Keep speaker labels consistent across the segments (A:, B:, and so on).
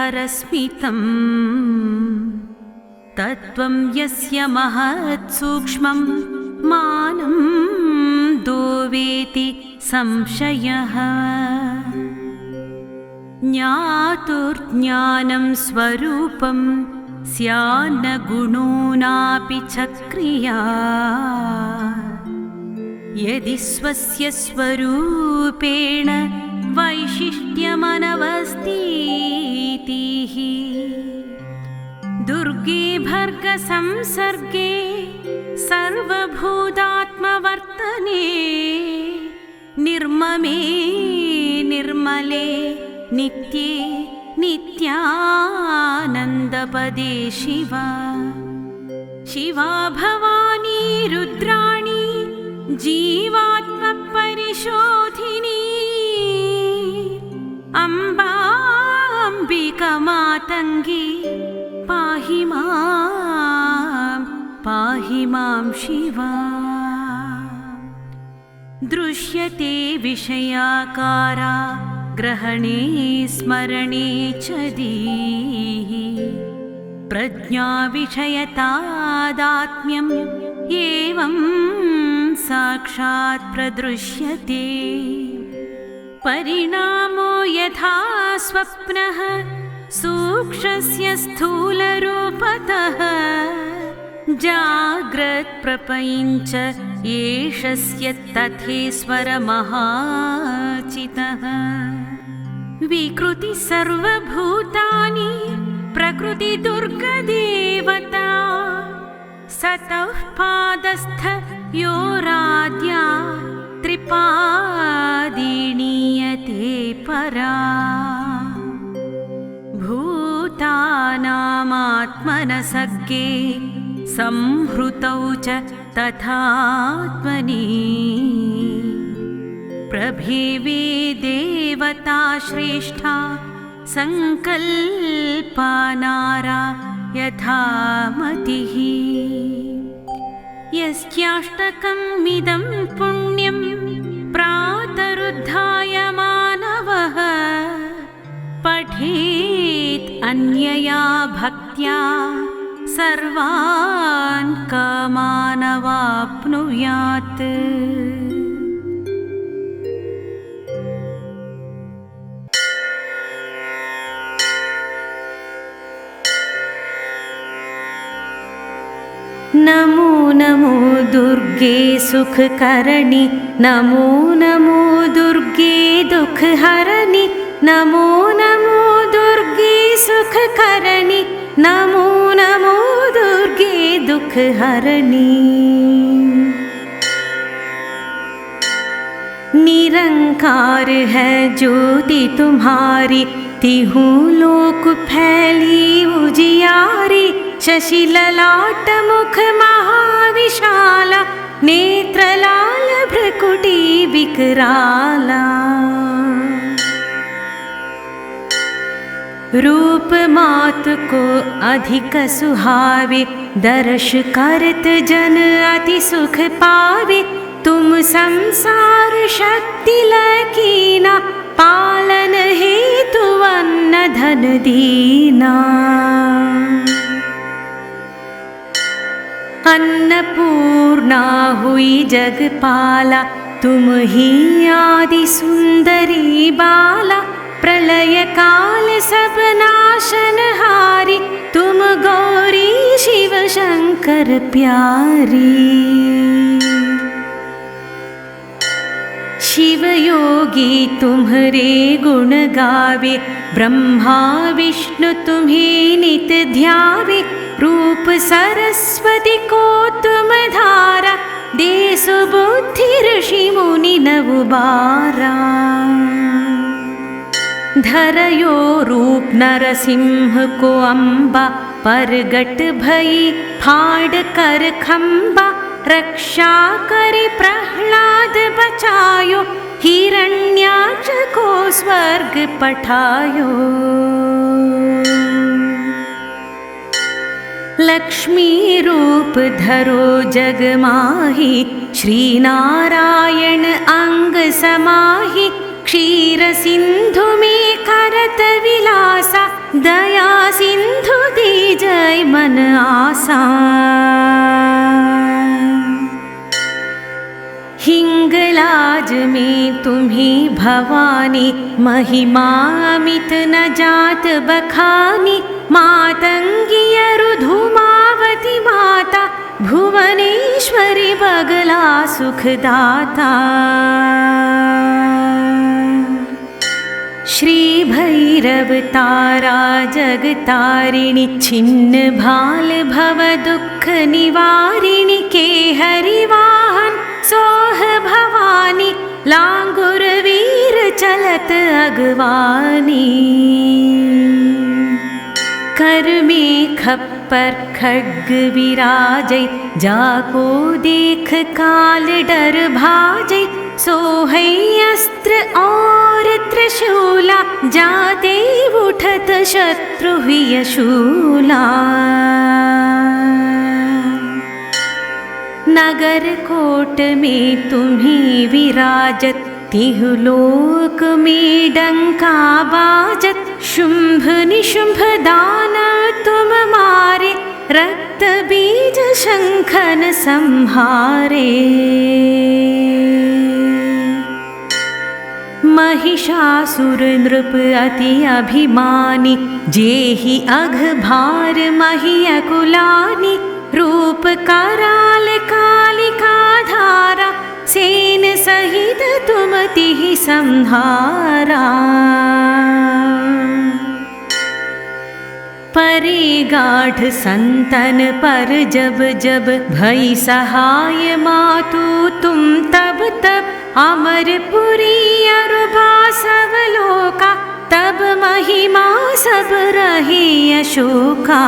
A: करस्मितं तत्त्वं यस्य महत्सूक्ष्मं मानं दोवेति संशयः। ज्ञातुर्ज्ञानं स्वरूपं स्यान्न गुणोनापि च क्रिया। यदि स्वस्य स्वरूपेण वैशिष्ट्यमनवस्थितिः दुर्गे भर्गसंसर्गे सर्वभूतात्मवर्तने निर्ममे निर्मले नित्ये नित्यानन्दपदे शिवा। शिवा भवानी रुद्राणी जीवात्मपरिशोधिनी अम्बाम्बिका मातङ्गी पाहि मां शिवा। दृश्यते विषयाकारा ग्रहणे स्मरणे च धीः प्रज्ञाविषयतादात्म्यम् एवं साक्षात् प्रदृश्यते। परिणामो यथा स्वप्नः सूक्ष्मस्य स्थूलरूपतः जाग्रत्प्रपञ्च एषस्य तथेश्वरमहाचितः। विकृति सर्वभूतानि प्रकृति दुर्गदेवता सतः पादस्थ योराद्या त्रिपादिनीयते परा। भूतानामात्मनसज्ञे संहृतौ च तथात्मनि प्रभेवे देवता श्रेष्ठा संकल्पनारा यथा मतिः। यस्याष्टकमिदं पुण्यं प्रातरुद्धाय मानवः पठेत् अन्यया भक्त्या सर्वान् कामानवाप्नुयात्। नमो नमो दुर्गे सुखकरणि नमो नमो दुर्गे दुःखहरणि नमो नमो दुर्गे सुखकरणि नमो नमो दुर्गे दुःखहरणि। निरंकार है ज्योति तुम्हारी तिहु लोक फैली उजियारी। शशि ललाट मुख महाविशाला नेत्रलाल भ्रकुटी विकराला। रूप मात को अधिक सुहावे दर्श करत जन अति सुख पावे। तुम संसार शक्ति लकीना पालन हेतु अन्न धन दीना। अन्नपूर्णा हुई जगपाला तुम ही आदि सुंदरी बाला। प्रलय काल सब नाशनहारी तुम गौरी शिव शंकर प्यारी। शिव योगी तुम्हारे गुण गावे ब्रह्मा विष्णु तुम्हें नित ध्यावे। रूप सरस्वती को तुम धारा दे सुबुद्धि ऋषि मुनि नवबारा। धरयो रूप नरसिंह को अम्बा परगट भई फाड़ कर खम्बा। रक्षा करे प्रह्लाद बचायो हिरण्याक्ष को स्वर्ग पठायो। लक्ष्मी रूप धरो जग माही श्री नारायण अंग समाही। क्षीर सिंधु में करत विलासा दया सिंधु दीजै मन आसा। हिंगलाज में तुम्हें भवानी महिमा अमित न जात बखानी। मातंगी अरुधुमावती माता भुवनेश्वरी बगला सुखदाता। श्री भैरव तारा जगतारिणी छिन्न भाल भव दुख निवारिणी। के हरिवाहन सोह भवानी लांगुर वीर चलत अगवानी। कर में खप्पर खड्ग विराजै जाको देख काल डर भाजै। सोहै अस्त्र और त्रिशूला जाते उठत शत्रु यशूला। नगर कोट में तुम्हें विराजत तिहु लोक में डंका बाजत। शुंभ निशुंभ दानव तुम मारे रक्त बीज शंखन संहारे। महिषासुर नृप अति अभिमानी जेहि अघ भार महि अकुलानी। रूप कराल कालिका धारा सेन सहित तुम तिहि संहारा। परे गाढ़ संतन पर जब जब भई सहाय मातु तुम तब तब। अमरपुरी अरुबा सब लोका तब महिमा सब रही अशोका।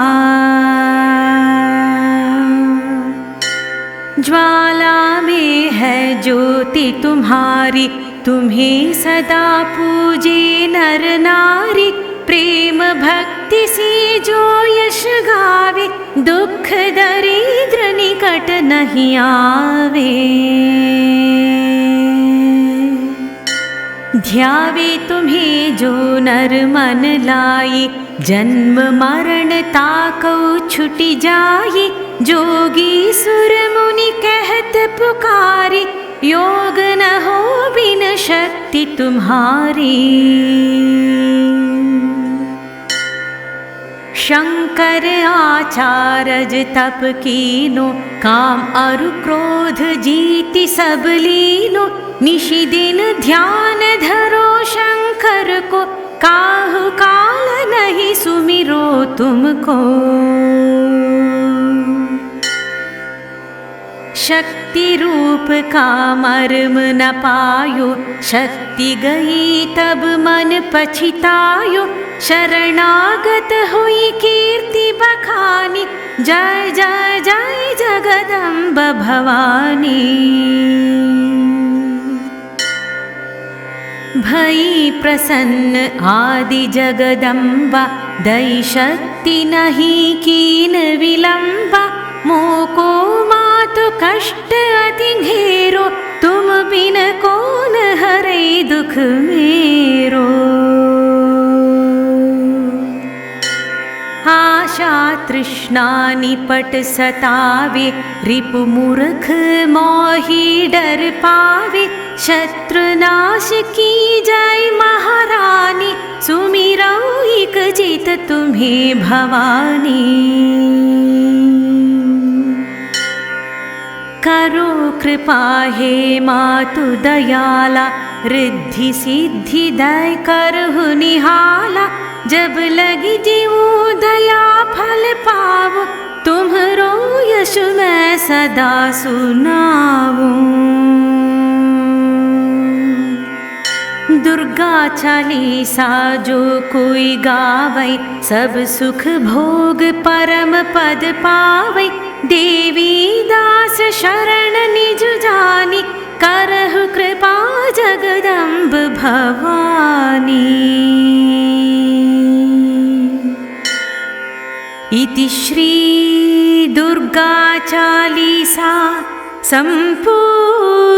A: ज्वाला में है ज्योति तुम्हारी तुम्हें सदा पूजे नर नारी। प्रेम भक्ति से जो यश गावे दुख दरिद्र निकट नहीं आवे। ध्यावे तुम्हें जो नर मन लाई जन्म मरण ताकौ छुटि जाई। जोगी सुर मुनि कहत पुकारी योग न हो बिन शक्ति तुम्हारी। शंकर आचारज तप कीनो काम अरु क्रोध जीति सब लीनो। निशि दिन ध्यान धरो शंकर को काहु काल नहीं सुमिरो तुमको। शक्ति रूप का मर्म न पायो शक्ति गई तब मन पछितायो। शरणागत हुई कीर्ति बखानी जय जय जय जगदम्ब भवानी। भई प्रसन्न आदि जगदम्बा दई शक्ति नहीं कीन विलंबा। मोको मातु कष्ट अति घेरो तुम बिन कौन हरे दुख मेरो। आशा तृष्णा निपट सतावे रिपु मूर्ख मोहि डर पावे। शत्रुनाश की जय महारानी सुमिरौ इक जित तुम्हें भवानी। करो कृपा हे मातु दयाला रिद्धि सिद्धि दय करहु निहाला। जब लगी जीवो दया फल पावो तुम्हरो यश मैं सदा सुनाऊं। दुर्गा चालीसा जो कोई गावै सब सुख भोग परम पद पावै। देवी दास शरण निज जानी करहु कृपा जगदम्ब भवानी। इति श्री दुर्गा चालीसा संपूर्णा।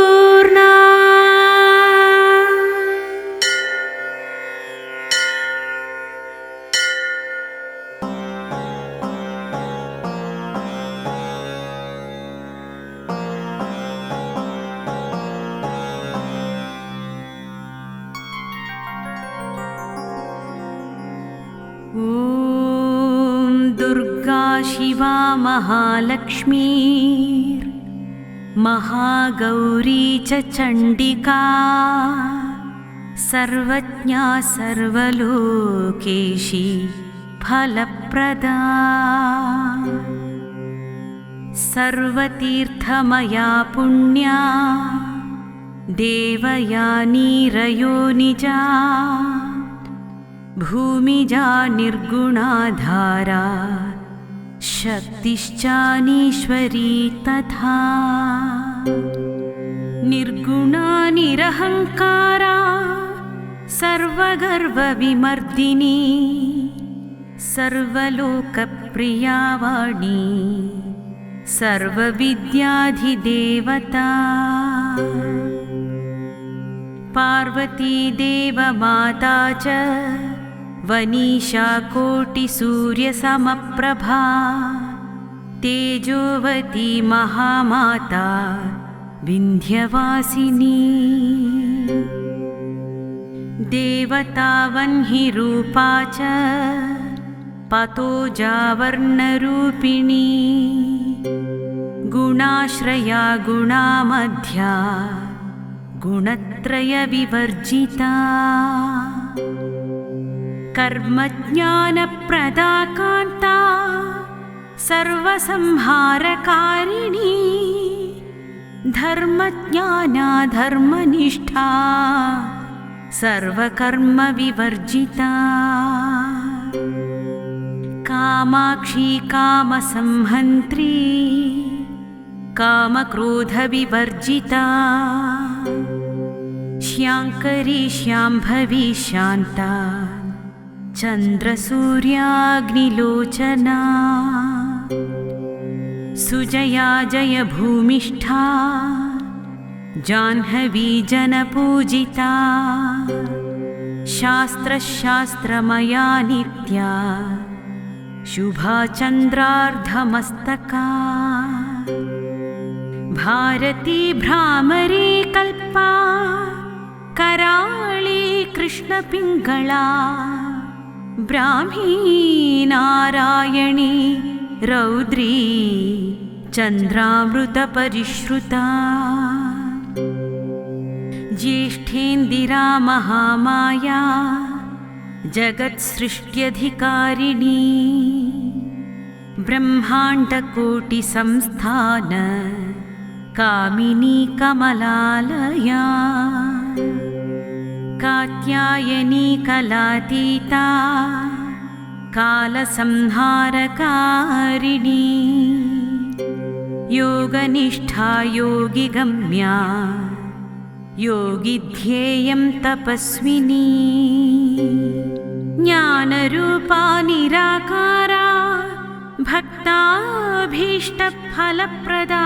A: दुर्गा शिवा महालक्ष्मी महागौरी च चण्डिका सर्वज्ञा सर्वलोकेशी फलप्रदा सर्वतीर्थमया पुण्या देवयानी रयोनिजा भूमिजा निर्गुणाधारा शक्तिश्चानीश्वरी तथा निर्गुणा निरहङ्कारा सर्वगर्वविमर्दिनी सर्वलोकप्रिया वाणी सर्वविद्याधिदेवता पार्वती देवमाता च वनीशा कोटिसूर्यसमप्रभा तेजोवती महामाता विन्ध्यवासिनी देवता वह्निरूपा च पतोजावर्णरूपिणी गुणाश्रया गुणामध्या गुणत्रयविवर्जिता कर्मज्ञानप्रदा कान्ता सर्वसंहारकारिणी धर्मज्ञाना धर्मनिष्ठा सर्वकर्मविवर्जिता कामाक्षी कामसंहन्त्री कामक्रोधविवर्जिता श्याङ्करी शाम्भवी शान्ता चन्द्रसूर्याग्निलोचना सुजया जयभूमिष्ठा जाह्नवी जनपूजिता शास्त्रशास्त्रमया नित्या शुभा चन्द्रार्धमस्तका भारती भ्रामरी कल्पा कराळी कृष्णपिङ्गळा ब्राह्मी नारायणी रौद्री चन्द्रामृतपरिश्रुता ज्येष्ठेन्दिरा महामाया जगत्सृष्ट्यधिकारिणी ब्रह्माण्डकोटिसंस्थान कामिनी कमलालया कात्यायनी कलातीता कालसंहारकारिणी योगनिष्ठा योगिगम्या योगिध्येयं तपस्विनी ज्ञानरूपा निराकारा भक्ताभीष्टफलप्रदा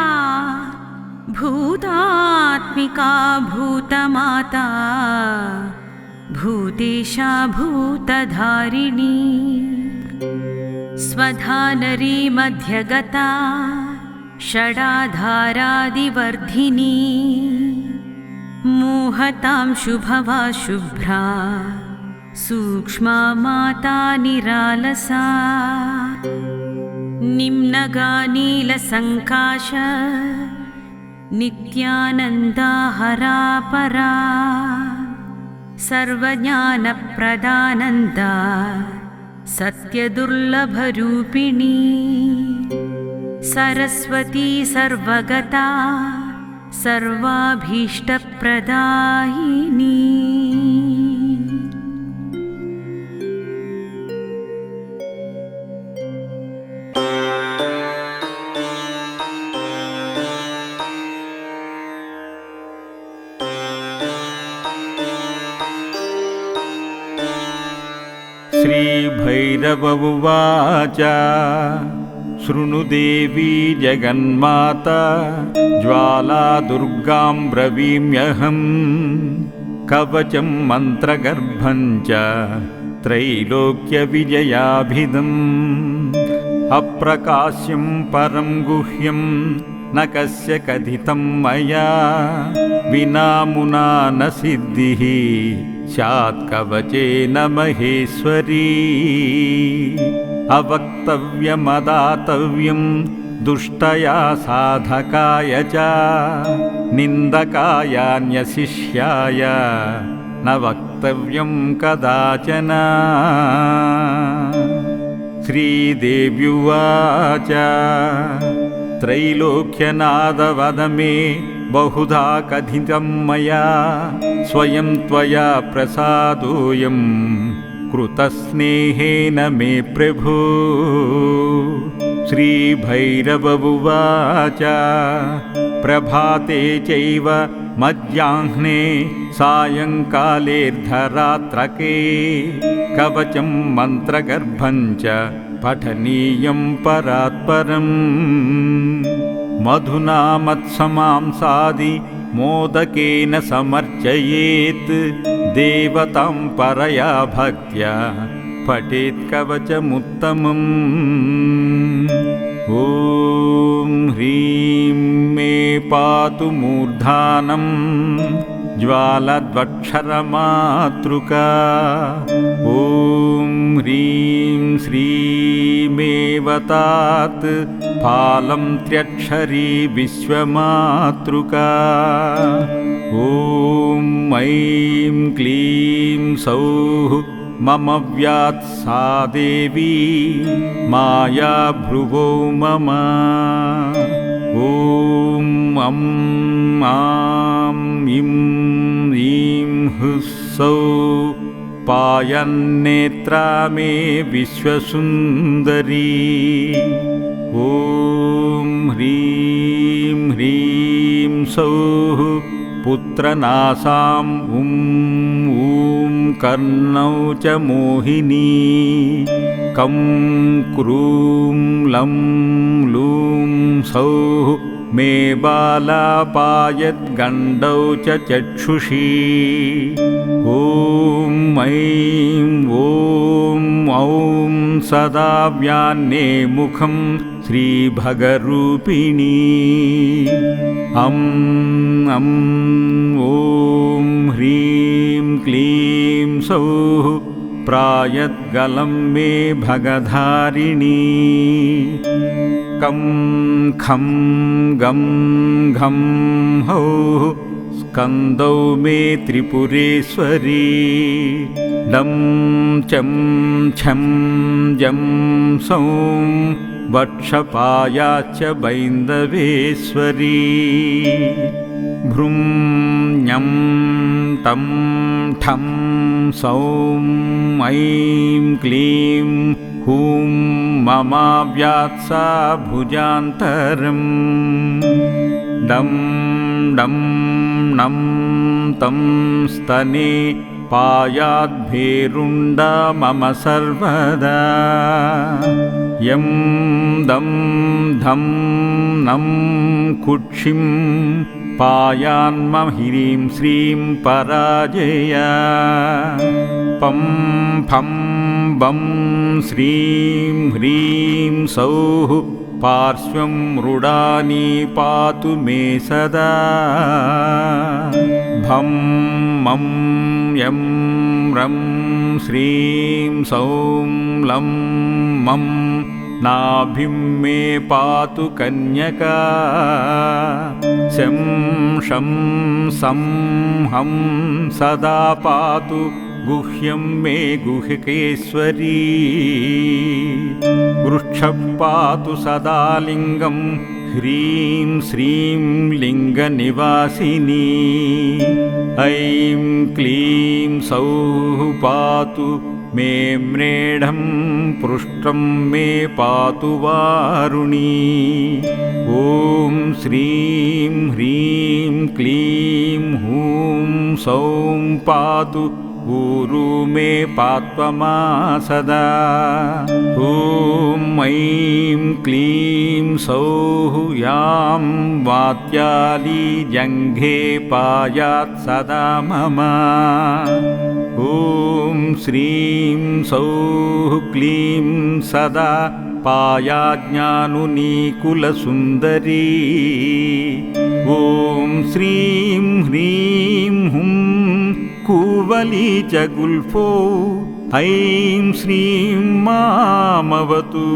A: भूतात्मिका भूतमाता भूतेशा भूतधारिणी स्वधानरी मध्यगता षडाधारादिवर्धिनी मोहतां शुभवा शुभ्रा सूक्ष्मा माता निरालसा निम्नगा नीलसङ्काश नित्यानन्दा हरा परा सर्वज्ञानप्रदानन्दा सत्यदुर्लभरूपिणी सरस्वती सर्वगता सर्वाभीष्टप्रदायिनी
B: श्रीभैरव उवाच शृणु देवी जगन्माता ज्वाला दुर्गां ब्रवीम्यहं कवचं मन्त्रगर्भं च त्रैलोक्यविजयाभिधम् अप्रकाश्यं परं गुह्यं न कस्य कथितं मया विना मुना न सिद्धिः स्यात् कवचेन महेश्वरी अवक्तव्यमदातव्यं दुष्टया साधकाय च निन्दकायान्यशिष्याय न वक्तव्यं कदाचन। श्रीदेव्युवाच त्रैलोक्यनादवद मे बहुधा कथितं मया स्वयं त्वया प्रसादोऽयं कृतस्नेहेन मे प्रभो। श्रीभैरव उवाच प्रभाते चैव मध्याह्ने सायङ्कालेऽर्धरात्रके कवचं मन्त्रगर्भं च पठनीयं परात्परम्। मधुना मत्समांसादि मोदकेन समर्चयेत् देवतां परया भक्त्या पठेत् कवचमुत्तमम्। ॐ ह्रीं मे पातु मूर्धानं ज्वालद्वक्षरमातृका। ॐ ह्रीं श्रीमेवतात् फालं त्र्यक्षरी विश्वमातृका। ॐ ऐं क्लीं सौः मम व्यात्सा देवी माया भ्रुवो मम। ॐ अं आं इं ईं हुस्सौः पायन्नेत्रा मे विश्वसुन्दरी। ॐ ह्रीं ह्रीं सौः पुत्रनासां ॐ कर्णौ च मोहिनी। कं क्रूं लं लूं सौः मे बालापायद्गण्डौ च चक्षुषी। ॐ ऐं ॐ औं सदा व्यान्ने मुखं श्रीभगरूपिणी। अं ॐ ह्रीं क्लीं सौः प्रायद्गलं मे भगधारिणी। कं खं गं घं हौः स्कन्दौ मे त्रिपुरेश्वरी। डं चं छं जं सौं वक्षपायाच्च बैन्दवेश्वरी। भ्रूं ञं टं ठं सौं ऐं क्लीं हूं ममाव्यात्सा भुजान्तरम्। डं डं णं तं स्तने पायाद्भेरुण्डा मम सर्वदा। यं दं धं नं कुक्षिं पायान्मम ह्रीं श्रीं पराजया। पं फं बं श्रीं ह्रीं सौः पार्श्वं मृडानी पातु मे सदा। भं मं यं रं श्रीं सौं लं मं नाभिं मे पातु कन्यका। शं शं सं हं सदा पातु गुह्यं मे गुह्यकेश्वरी। वृक्षः पातु सदा लिङ्गं ह्रीं श्रीं लिङ्गनिवासिनी। ऐं क्लीं सौः पातु मे म्रेढं पृष्ठं मे पातु वारुणी। ॐ श्रीं ह्रीं क्लीं हूं सौं पातु ऊरू मे पात्वमा सदा। ॐ ऐं क्लीं सौः यां वात्याली जङ्घे पायात् सदा मम। ॐ श्रीं सौः क्लीं सदा पायाज्ञानुनीकुलसुन्दरी। ॐ श्रीं ह्रीं हुं कुवली च गुल्फो ऐं श्रीं मामवतु।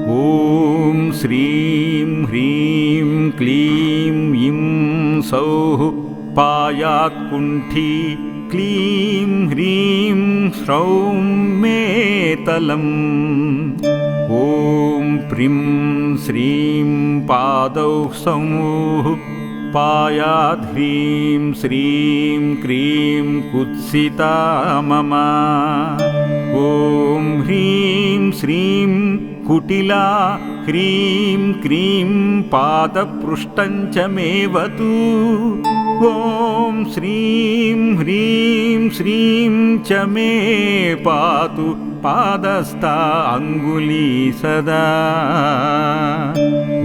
B: ॐ श्रीं ह्रीं क्लीं ऐं सौः पायात्कुण्ठी क्लीं ह्रीं श्रौं मेतलम्। ॐ प्रीं श्रीं पादौ सौः पायाद्ह्रीं श्रीं क्रीं कुत्सिता मम। ॐ ह्रीं श्रीं कुटिला ह्रीं क्रीं पादपृष्ठं च मेवतु। ॐ श्रीं ह्रीं श्रीं च मे पातु पादस्था अङ्गुली सदा।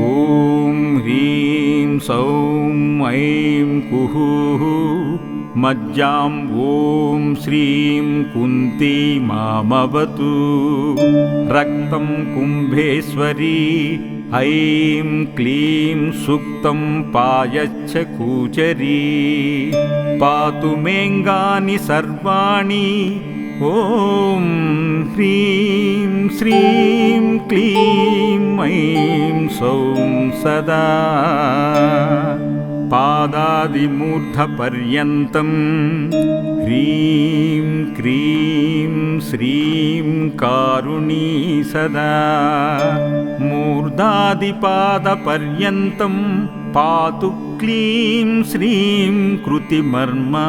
B: ॐ ह्रीं सौं ऐं कुः मज्जां। ॐ श्रीं कुन्ती मामवतु। रक्तं कुम्भेश्वरी ऐं क्लीं सुक्तं पायच्च कूचरी। पातु मेऽङ्गानि सर्वाणि। ॐ ह्रीं श्रीं क्लीं ऐं सौं सदा। पादादिमूर्धपर्यन्तं ह्रीं क्रीं श्रीं कारुणी सदा। मूर्धादिपादपर्यन्तं पातु क्लीं श्रीं कृतिमर्मा।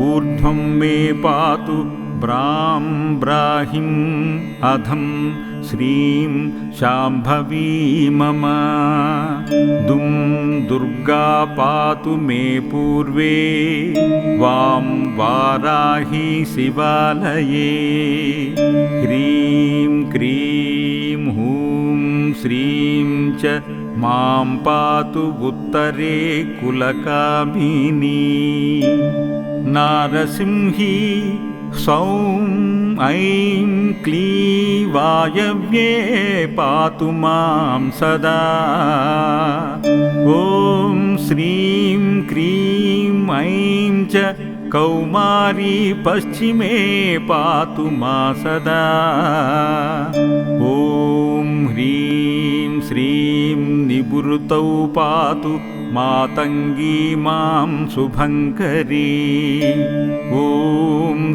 B: ऊर्ध्वं मे पातु ब्रां ब्राहिम् अधं श्रीं शाम्भवी मम। दुं दुर्गा पातु मे पूर्वे वां वाराही शिवालये। ह्रीं क्रीं हूं श्रीं च मां पातु उत्तरे कुलकामिनी। नारसिंही सौं ऐं क्लीं वायव्ये पातु मां सदा। ॐ श्रीं क्रीं ऐं च कौमारी पश्चिमे पातु मा सदा। ॐ ह्रीं श्रीं निवृतौ पातु मातङ्गी मां शुभङ्करी। ॐ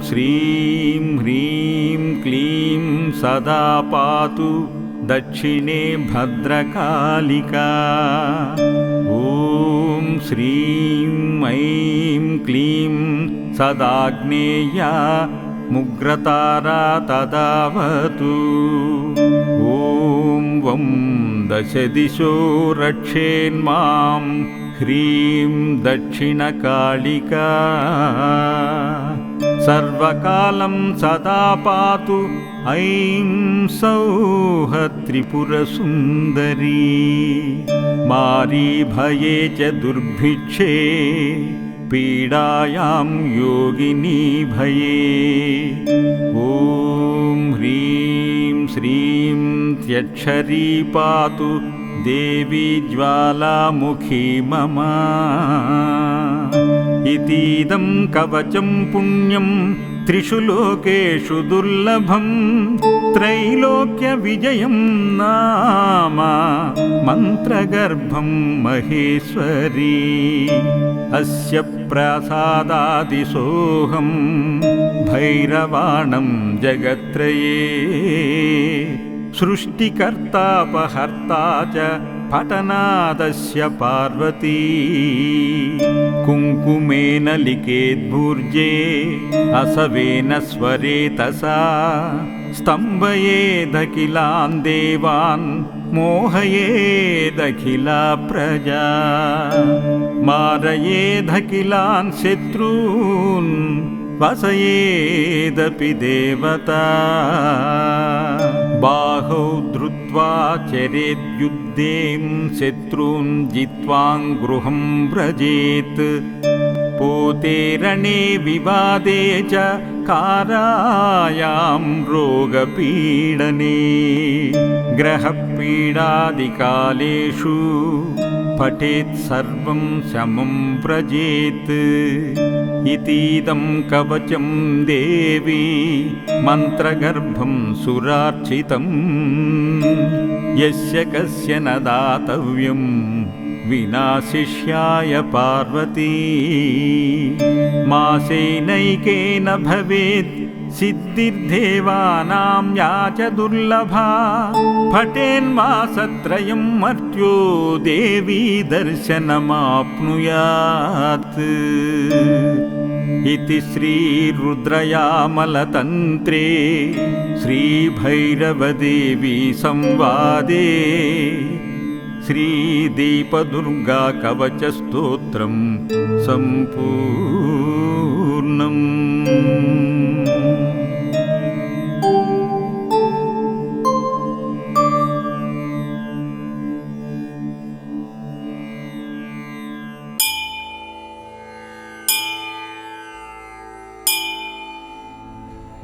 B: श्रीं ह्रीं क्लीं सदा पातु दक्षिणे भद्रकालिका। ॐ श्रीं ऐं क्लीं सदाग्नेया मुग्रतारा तदावतु। ॐ वं दशदिशो रक्षेन्मां ह्रीं दक्षिणकालिका। सर्वकालं सदा पातु ऐं सौः त्रिपुरसुन्दरी। मारीभये च दुर्भिक्षे पीडायां योगिनी भये। ॐ ह्रीं श्रीं त्यक्षरी पातु देवी ज्वालामुखी मम। इतीदं कवचं पुण्यं त्रिषु लोकेषु दुर्लभं। त्रैलोक्यविजयं नाम मन्त्रगर्भं महेश्वरी। अस्य प्रसादादिसोऽहं भैरवाणं जगत्त्रये। सृष्टिकर्तापहर्ता च पठनादस्य पार्वती। कुङ्कुमेन लिखेद्भूर्जे असवेन स्वरेतसा। स्तम्भयेदखिलान् देवान् मोहयेदखिला प्रजा। मारयेदखिलान् शत्रून् वसयेदपि देवता। बाहौ धृत्वा चरेद्युद्धें शत्रून् जित्वां गृहं व्रजेत्। होते रणे विवादे च कारायां रोगपीडने ग्रहपीडादिकालेषु पठेत् सर्वं शमं व्रजेत् इतीदं कवचं देवी मन्त्रगर्भं सुरार्चितं यस्य कस्य न दातव्यं विनाशिष्याय पार्वती मासेनैकेन भवेत् सिद्धिर्देवानां या च दुर्लभा पठेन्मासत्रयं मर्त्यो देवी दर्शनमाप्नुयात् इति श्रीरुद्रयामलतन्त्रे श्रीभैरवदेवी संवादे श्रीदीपदुर्गा कवचस्तोत्रं सम्पूर्णम्।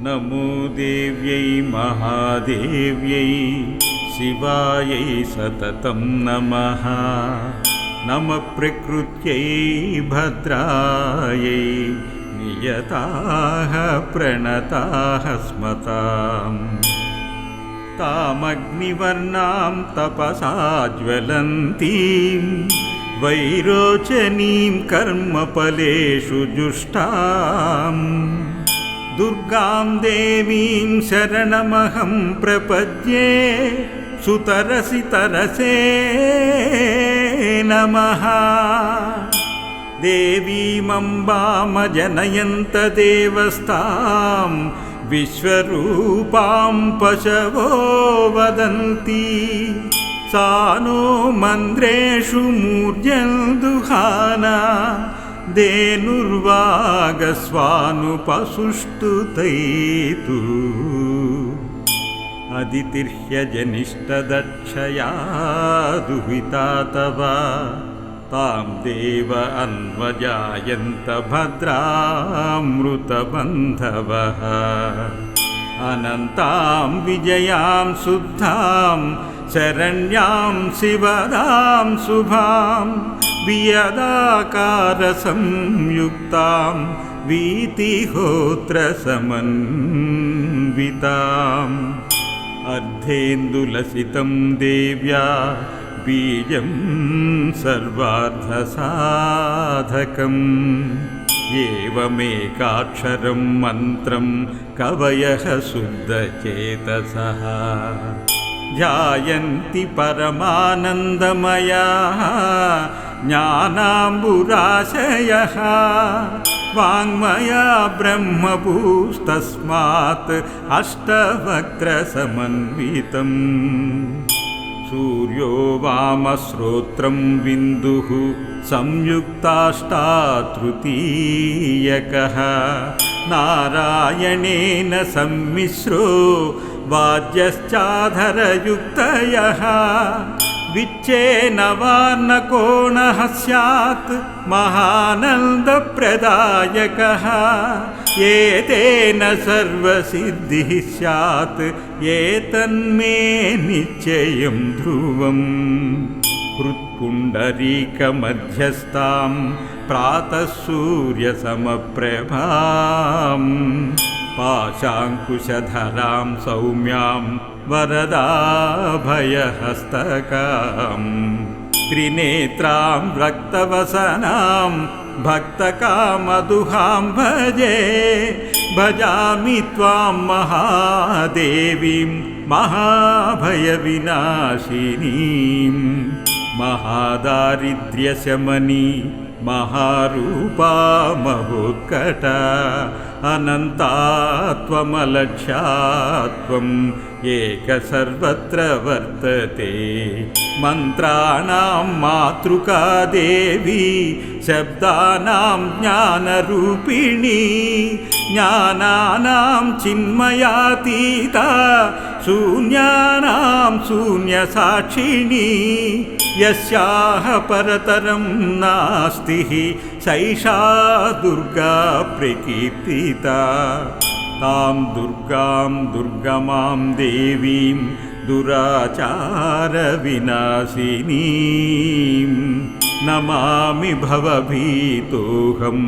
B: नमो देव्यै महादेव्यै शिवायै सततं नमः। नमः प्रकृत्यै भद्रायै नियताः प्रणताः स्मताम् तामग्निवर्णां तपसा ज्वलन्तीं वैरोचनीं कर्मफलेषु जुष्टाम् दुर्गां देवीं शरणमहं प्रपद्ये सुतरसि तरसे नमः। देवीमम्बामजनयन्तदेवस्तां विश्वरूपां पशवो वदन्ति सा नो मन्द्रेषु मूर्जन्दुहाना धेनुर्वागस्वानुपसुष्टुतैतु अदितिर्ह्यजनिष्ठदक्षया दुहिता तव तां देव अन्वजायन्त भद्रामृतबन्धवः अनन्तां विजयां शुद्धां शरण्यां शिवदां शुभां वियदाकारसंयुक्तां वीतिहोत्रसमन्विताम् अर्धेन्दुलसितं देव्या बीजं सर्वार्थसाधकम् एवमेकाक्षरं मन्त्रं कवयः शुद्धचेतसः ध्यायन्ति परमानन्दमयाः ज्ञानाम्बुराशयः वाङ्मया ब्रह्मभूस्तस्मात् अष्टवक्त्रसमन्वितम् सूर्यो वामश्रोत्रं बिन्दुः संयुक्ताष्टातृतीयकः नारायणेन सम्मिश्रो वाद्यश्चाधरयुक्तयः विच्छेनवार्णकोणः स्यात् महानन्दप्रदायकः एतेन सर्वसिद्धिः स्यात् एतन्मे निश्चयं ध्रुवम् हृत्पुण्डरीकमध्यस्थां प्रातः सूर्यसमप्रभां पाशाङ्कुशधरां सौम्यां वरदाभयहस्तकां त्रिनेत्रां रक्तवसनां भक्तकामदुहां भजे भजामि त्वां महादेवीं महाभयविनाशिनीं महादारिद्र्यशमनी महारूपा महोत्कटा अनन्तात्वमलक्ष्यात्वम् एक सर्वत्र वर्तते मन्त्राणां मातृका देवी शब्दानां ज्ञानरूपिणी ज्ञानानां चिन्मयातीता शून्यानां शून्यसाक्षिणी यस्याः परतरं नास्ति सैषा दुर्गा प्रकीर्तिता तां दुर्गां दुर्गमां देवीं दुराचारविनाशिनीं नमामि भवभीतोऽहं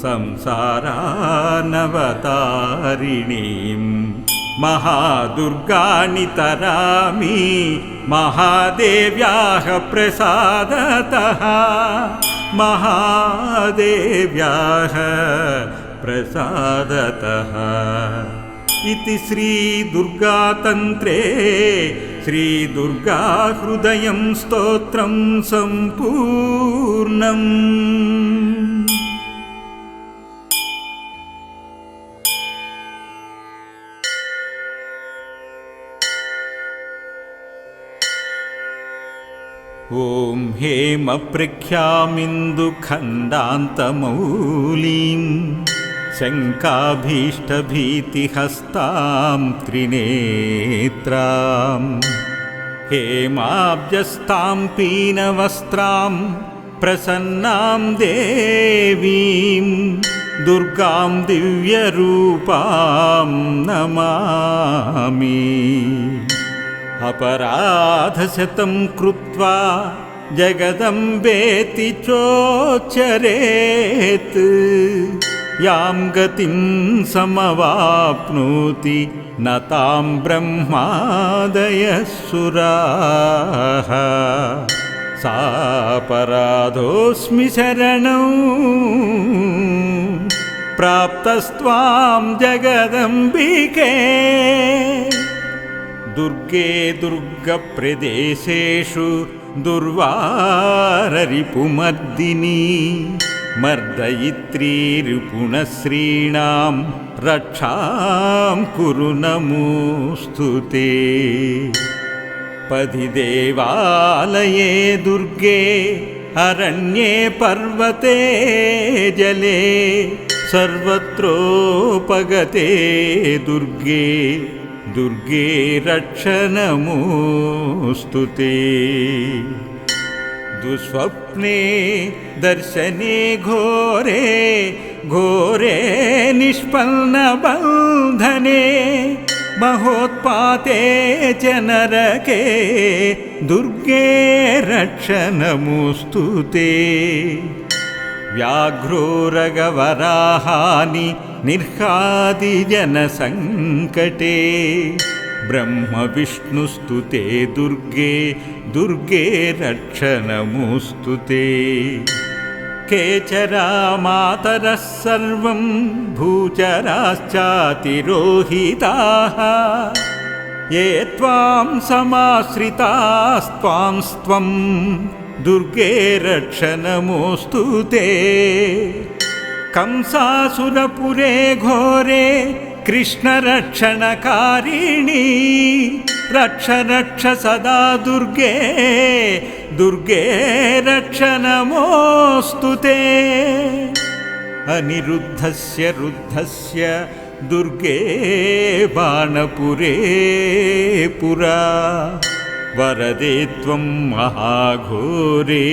B: संसारानवतारिणीं महादुर्गाणि तरामि महादेव्याः प्रसादतः महादेव्याः प्रसादतः इति श्रीदुर्गातन्त्रे श्रीदुर्गाहृदयं स्तोत्रं सम्पूर्णम्। ॐ हेमप्रख्यामिन्दुखण्डान्तमौलीं शङ्काभीष्टभीतिहस्तां त्रिनेत्रां हेमाब्जस्तां पीनवस्त्रां प्रसन्नां देवीं दुर्गां दिव्यरूपां नमामि। अपराधशतं कृत्वा जगदम्बेति चोच्चरेत् यां गतिं समवाप्नोति न तां ब्रह्मादयः सुराः सापराधोऽस्मि शरणौ प्राप्तस्त्वां जगदम्बिके दुर्गे दुर्गप्रदेशेषु दुर्वाररिपुमर्दिनी मर्दयित्री रिपुणश्रीणां रक्षां कुरु नमोऽस्तु ते। पदि देवालये दुर्गे अरण्ये पर्वते जले सर्वत्रोपगते दुर्गे दुर्गे रक्ष नमोऽस्तु ते। दुःस्वप्ने दर्शने घोरे घोरे निष्पन्नबन्धने महोत्पाते च नरके दुर्गे रक्ष नमोऽस्तु ते। व्याघ्रोरगवराहानि निर्हादिजनसङ्कटे ब्रह्मविष्णुस्तु ते दुर्गे दुर्गे रक्ष नमोऽस्तु ते। केचरा मातरः सर्वं भूचराश्चातिरोहिताः ये त्वां समाश्रितास्त्वां दुर्गे रक्ष नमोऽस्तु ते। कंसासुरपुरे घोरे कृष्णरक्षणकारिणी रक्ष रक्ष सदा दुर्गे दुर्गे रक्ष नमोऽस्तु ते। अनिरुद्धस्य रुद्धस्य दुर्गे बाणपुरे पुरा वरदे त्वं महाघोरे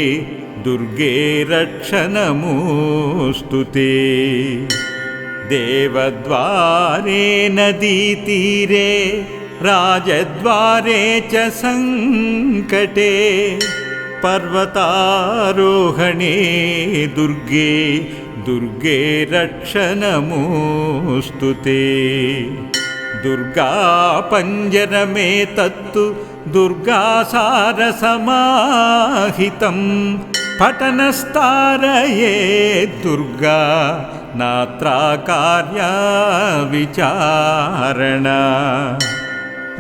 B: दुर्गे रक्ष नमोऽस्तु ते। देवद्वारे नदीतीरे राजद्वारे च सङ्कटे पर्वतारोहणे दुर्गे दुर्गे रक्ष नमोऽस्तु ते। दुर्गा पञ्जरमेतत्तु दुर्गासारसमाहितं पठनस्तारये दुर्गा नात्रा कार्या विचारणा।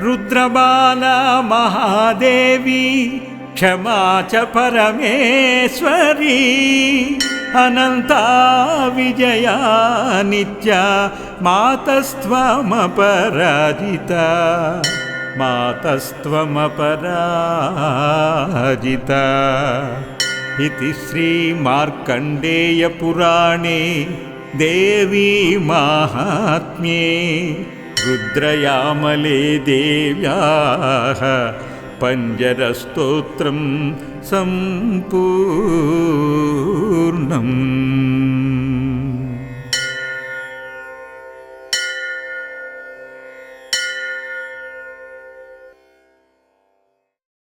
B: रुद्रबाला महादेवी क्षमा च परमेश्वरी अनन्ता विजया नित्या मातस्त्वमपराजिता मातस्त्वमपराजिता इति श्रीमार्कण्डेयपुराणे देवी माहात्म्ये रुद्रयामले देव्याः पञ्जरस्तोत्रं सम्पूर्णम्।